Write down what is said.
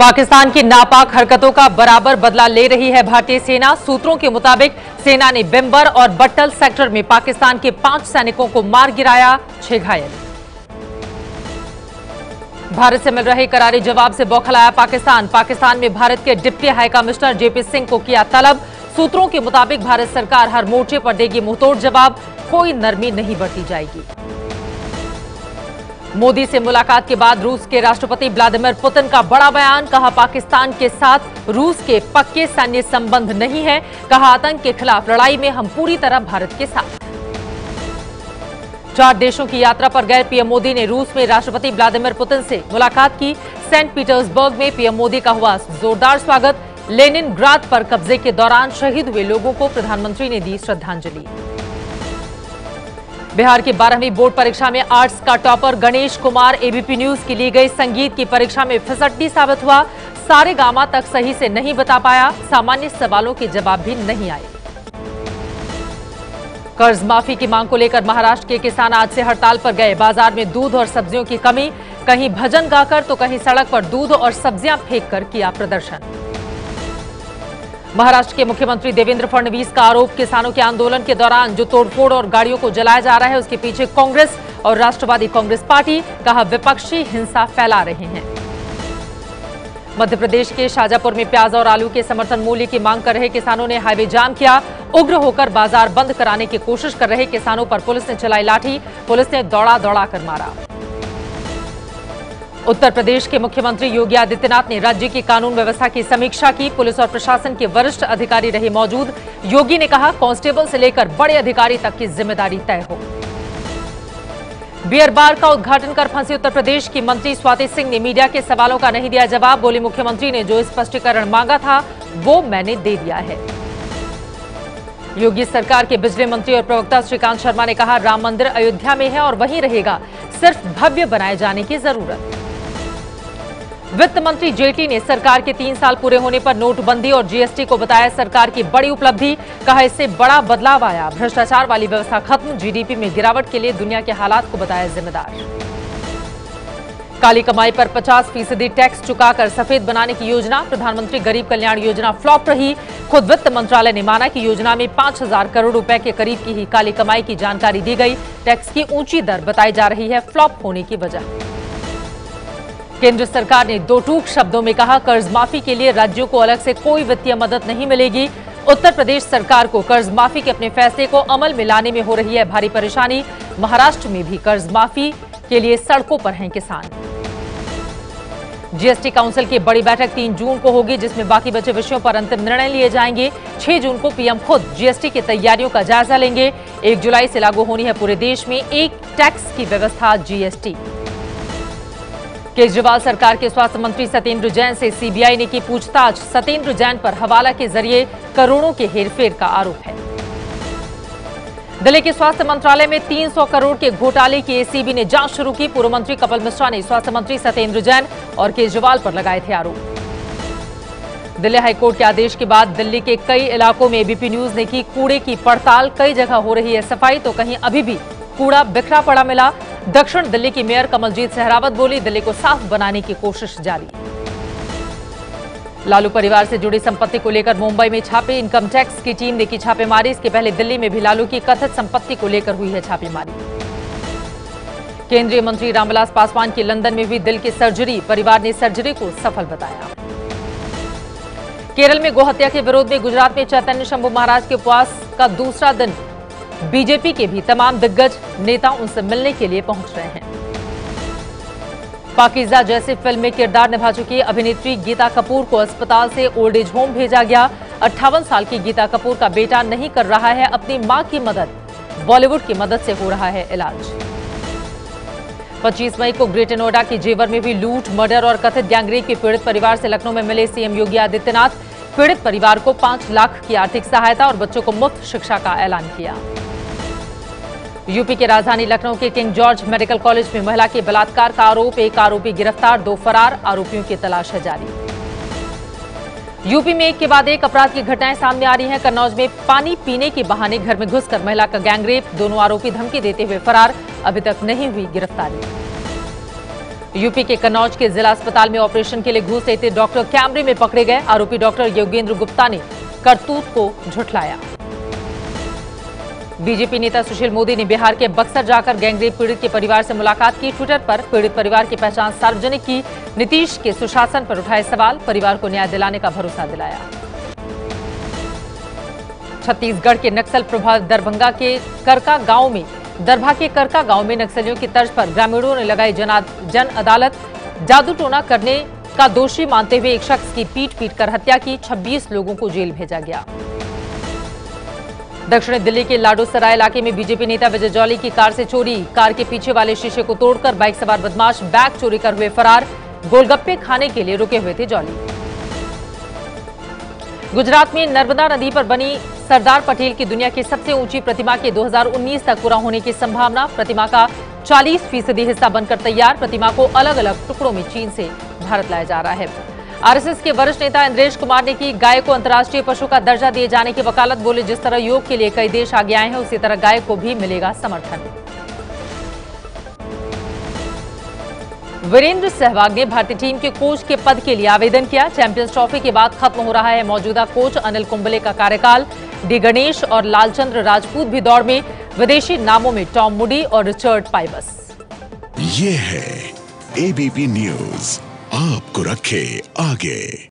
पाकिस्तान की नापाक हरकतों का बराबर बदला ले रही है भारतीय सेना। सूत्रों के मुताबिक सेना ने बिम्बर और बट्टल सेक्टर में पाकिस्तान के 5 सैनिकों को मार गिराया, 6 घायल। भारत से मिल रहे करारे जवाब से बौखलाया पाकिस्तान। पाकिस्तान में भारत के deputy high commissioner JP Singh को किया तलब। सूत्रों के मुताबिक भारत सरकार हर मोर्चे पर देगी मुंहतोड़ जवाब, कोई नरमी नहीं बरती जाएगी। मोदी से मुलाकात के बाद रूस के राष्ट्रपति व्लादिमीर पुतिन का बड़ा बयान। कहा, पाकिस्तान के साथ रूस के पक्के सैन्य संबंध नहीं है। कहा, आतंक के खिलाफ लड़ाई में हम पूरी तरह भारत के साथ। 4 देशों की यात्रा पर गए पीएम मोदी ने रूस में राष्ट्रपति व्लादिमीर पुतिन से मुलाकात की। सेंट पीटर्सबर्ग में पीएम मोदी का हुआ जोरदार स्वागत। लेनिनग्राद पर कब्जे के दौरान शहीद हुए लोगों को प्रधानमंत्री ने दी श्रद्धांजलि। बिहार की 12वीं बोर्ड परीक्षा में आर्ट्स का topper Ganesh Kumar ABP news की ली गई संगीत की परीक्षा में फिसड्डी साबित हुआ। सारे गामा तक सही से नहीं बता पाया। सामान्य सवालों के जवाब भी नहीं आए। कर्ज माफी की मांग को लेकर महाराष्ट्र के किसान आज से हड़ताल पर गए। बाजार में दूध और सब्जियों की कमी, कहीं भजन गाकर तो कहीं सड़क पर दूध और सब्जियां फेंककर किया प्रदर्शन। महाराष्ट्र के मुख्यमंत्री देवेंद्र फडणवीस का आरोप, किसानों के आंदोलन के दौरान जो तोड़फोड़ और गाड़ियों को जलाया जा रहा है उसके पीछे कांग्रेस और राष्ट्रवादी कांग्रेस पार्टी। कहा, विपक्षी हिंसा फैला रहे हैं। मध्य प्रदेश के शाजापुर में प्याज और आलू के समर्थन मूल्य की मांग कर रहे किसानों ने हाईवे जाम किया। उग्र होकर बाजार बंद कराने की कोशिश कर रहे किसानों पर पुलिस ने चलाई लाठी। पुलिस ने दौड़ा दौड़ा कर मारा। उत्तर प्रदेश के मुख्यमंत्री योगी आदित्यनाथ ने राज्य की कानून व्यवस्था की समीक्षा की। पुलिस और प्रशासन के वरिष्ठ अधिकारी रहे मौजूद। योगी ने कहा, कांस्टेबल से लेकर बड़े अधिकारी तक की जिम्मेदारी तय हो। बियर बार का उद्घाटन कर फंसी उत्तर प्रदेश की मंत्री स्वाति सिंह ने मीडिया के सवालों का नहीं दिया जवाब। बोली, मुख्यमंत्री ने जो स्पष्टीकरण मांगा था वो मैंने दे दिया है। योगी सरकार के बिजली मंत्री और प्रवक्ता श्रीकांत शर्मा ने कहा, राम मंदिर अयोध्या में है और वहीं रहेगा, सिर्फ भव्य बनाए जाने की जरूरत। वित्त मंत्री जेटली ने सरकार के 3 साल पूरे होने पर नोटबंदी और जीएसटी को बताया सरकार की बड़ी उपलब्धि। कहा, इससे बड़ा बदलाव आया, भ्रष्टाचार वाली व्यवस्था खत्म, जीडीपी में गिरावट के लिए दुनिया के हालात को बताया जिम्मेदार। काली कमाई पर 50% टैक्स चुकाकर सफेद बनाने की योजना, प्रधानमंत्री गरीब कल्याण योजना फ्लॉप रही। खुद वित्त मंत्रालय ने माना कि योजना में 5000 करोड़ रुपए के करीब की ही काली कमाई की जानकारी दी गई। टैक्स की ऊंची दर बताई जा रही है फ्लॉप होने की वजह। केंद्र सरकार ने 2 टूक शब्दों में कहा, कर्ज माफी के लिए राज्यों को अलग से कोई वित्तीय मदद नहीं मिलेगी। उत्तर प्रदेश सरकार को कर्ज माफी के अपने फैसले को अमल में लाने में हो रही है भारी परेशानी। महाराष्ट्र में भी कर्ज माफी के लिए सड़कों पर हैं किसान। जीएसटी काउंसिल की बड़ी बैठक 3 जून को होगी, जिसमें बाकी बचे विषयों पर अंतिम निर्णय लिए जाएंगे। 6 जून को पीएम खुद जीएसटी की तैयारियों का जायजा लेंगे। 1 जुलाई से लागू होनी है पूरे देश में एक टैक्स की व्यवस्था, जीएसटी। केजरीवाल सरकार के स्वास्थ्य मंत्री सत्येंद्र जैन से सीबीआई ने की पूछताछ। सत्येंद्र जैन पर हवाला के जरिए करोड़ों के हेरफेर का आरोप है। दिल्ली के स्वास्थ्य मंत्रालय में 300 करोड़ के घोटाले की एसीबी ने जांच शुरू की। पूर्व मंत्री कपिल मिश्रा ने स्वास्थ्य मंत्री सत्येंद्र जैन और केजरीवाल पर लगाए थे आरोप। दिल्ली हाईकोर्ट के आदेश के बाद दिल्ली के कई इलाकों में एबीपी न्यूज ने की कूड़े की पड़ताल। कई जगह हो रही है सफाई तो कहीं अभी भी कूड़ा बिखरा पड़ा मिला। दक्षिण दिल्ली की मेयर कमलजीत सहरावत बोली, दिल्ली को साफ बनाने की कोशिश जारी। लालू परिवार से जुड़ी संपत्ति को लेकर मुंबई में छापे। इनकम टैक्स की टीम ने की छापेमारी। इसके पहले दिल्ली में भी लालू की कथित संपत्ति को लेकर हुई है छापेमारी। केंद्रीय मंत्री रामविलास पासवान की लंदन में हुई दिल की सर्जरी। परिवार ने सर्जरी को सफल बताया। केरल में गोहत्या के विरोध में गुजरात में चैतन्य शंभू महाराज के उपवास का दूसरा दिन। बीजेपी के भी तमाम दिग्गज नेता उनसे मिलने के लिए पहुंच रहे हैं। पाकीज़ा जैसी फिल्म में किरदार निभा चुकी अभिनेत्री गीता कपूर को अस्पताल से ओल्ड एज होम भेजा गया। 58 साल की गीता कपूर का बेटा नहीं कर रहा है अपनी मां की मदद, बॉलीवुड की मदद से हो रहा है इलाज। 25 मई को ग्रेटर नोएडा की जेवर में हुई लूट, मर्डर और कथित गैंगरेप के पीड़ित परिवार से लखनऊ में मिले सीएम योगी आदित्यनाथ। पीड़ित परिवार को 5 लाख की आर्थिक सहायता और बच्चों को मुफ्त शिक्षा का ऐलान किया। यूपी के राजधानी लखनऊ के किंग जॉर्ज मेडिकल कॉलेज में महिला के बलात्कार का आरोप, 1 आरोपी गिरफ्तार, 2 फरार, आरोपियों की तलाश है जारी। यूपी में एक के बाद एक अपराध की घटनाएं सामने आ रही हैं। कन्नौज में पानी पीने के बहाने घर में घुसकर महिला का गैंगरेप, दोनों आरोपी धमकी देते हुए फरार, अभी तक नहीं हुई गिरफ्तारी। यूपी के कन्नौज के जिला अस्पताल में ऑपरेशन के लिए घूस लेते डॉक्टर कैमरे में पकड़े गए। आरोपी डॉक्टर योगेंद्र गुप्ता ने करतूत को झुठलाया। बीजेपी नेता सुशील मोदी ने बिहार के बक्सर जाकर गैंगरेप पीड़ित के परिवार से मुलाकात की। ट्विटर पर पीड़ित परिवार की पहचान सार्वजनिक की। नीतीश के सुशासन पर उठाए सवाल, परिवार को न्याय दिलाने का भरोसा दिलाया। छत्तीसगढ़ के नक्सल प्रभावित दरभंगा के करका गांव में नक्सलियों की तर्ज पर ग्रामीणों ने लगाई जन अदालत। जादू टोना करने का दोषी मानते हुए एक शख्स की पीट कर हत्या की। 26 लोगों को जेल भेजा गया। दक्षिणी दिल्ली के लाडोसराय इलाके में बीजेपी नेता विजय जॉली की कार से चोरी। कार के पीछे वाले शीशे को तोड़कर बाइक सवार बदमाश बैग चोरी कर हुए फरार। गोलगप्पे खाने के लिए रुके हुए थे जॉली। गुजरात में नर्मदा नदी पर बनी सरदार पटेल की दुनिया की सबसे ऊंची प्रतिमा के 2019 तक पूरा होने की संभावना। प्रतिमा का 40% हिस्सा बनकर तैयार। प्रतिमा को अलग अलग टुकड़ों में चीन से भारत लाया जा रहा है। आरएसएस के वरिष्ठ नेता इंद्रेश कुमार ने की गाय को अंतर्राष्ट्रीय पशु का दर्जा दिए जाने की वकालत। बोले, जिस तरह योग के लिए कई देश आगे आए हैं, उसी तरह गाय को भी मिलेगा समर्थन। वीरेंद्र सहवाग ने भारतीय टीम के कोच के पद के लिए आवेदन किया। चैंपियंस ट्रॉफी के बाद खत्म हो रहा है मौजूदा कोच अनिल कुंबले का कार्यकाल। डी गणेश और लालचंद्र राजपूत भी दौड़ में। विदेशी नामों में टॉम मूडी और रिचर्ड पाइबस। ये है एबीपी न्यूज, आपको रखे आगे।